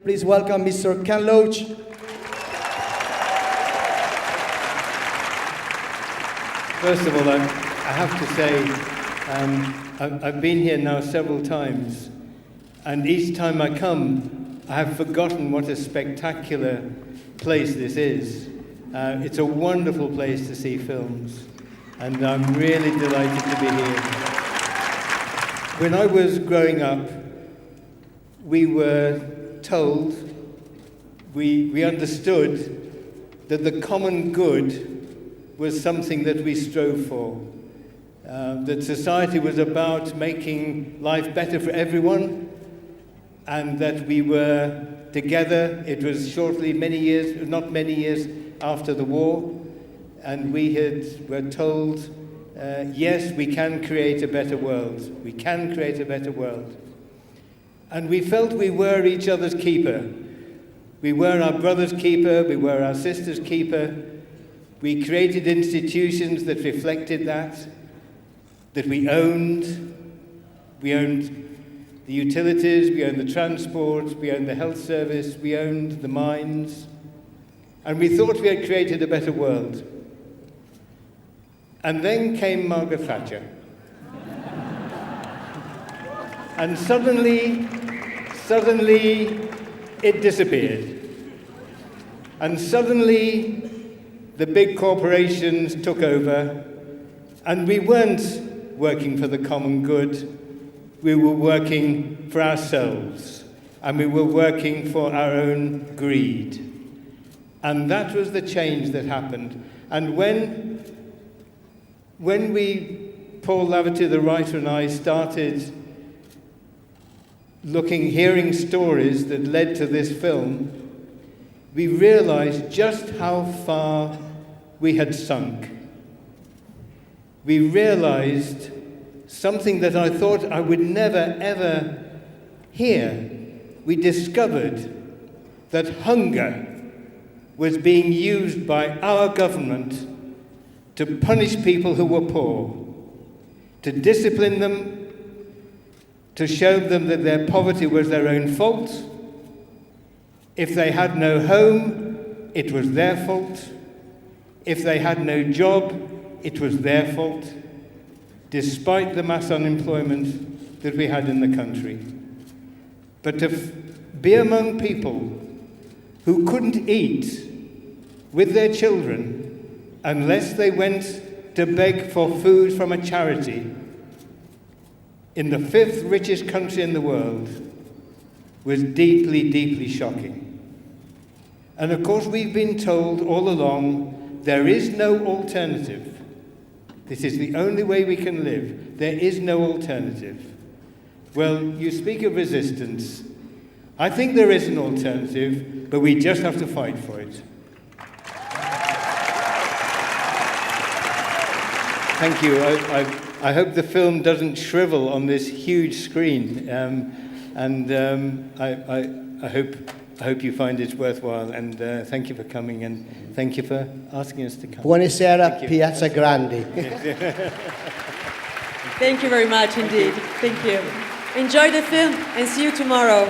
Please welcome Mr. Ken Loach. First of all, I have to say, I've been here now several times, and each time I come, I have forgotten what a spectacular place this is. It's a wonderful place to see films, and I'm really delighted to be here. When I was growing up, we were told, we understood that the common good was something that we strove for. That society was about making life better for everyone, and that we were together. It was not many years after the war, and were told, yes, we can create a better world. We can create a better world. And we felt we were each other's keeper. We were our brother's keeper, we were our sister's keeper. We created institutions that reflected that we owned. We owned the utilities, we owned the transport, we owned the health service, we owned the mines. And we thought we had created a better world. And then came Margaret Thatcher. And suddenly it disappeared. And suddenly the big corporations took over, and we weren't working for the common good. We were working for ourselves, and we were working for our own greed. And that was the change that happened. And when Paul Laverty, the writer, and I started hearing stories that led to this film, we realized just how far we had sunk. We realized something that I thought I would never, ever hear. We discovered that hunger was being used by our government to punish people who were poor, to discipline them, to show them that their poverty was their own fault. If they had no home, it was their fault. If they had no job, it was their fault, despite the mass unemployment that we had in the country. But to be among people who couldn't eat with their children unless they went to beg for food from a charity in the 5th richest country in the world was deeply, deeply shocking. And of course, we've been told all along, there is no alternative. This is the only way we can live. There is no alternative. Well, you speak of resistance. I think there is an alternative, but we just have to fight for it. Thank you. I hope the film doesn't shrivel on this huge screen, I hope you find it worthwhile. And thank you for coming, and thank you for asking us to come. Buonasera, Piazza Grande. Thank you very much indeed. Thank you. Enjoy the film and see you tomorrow.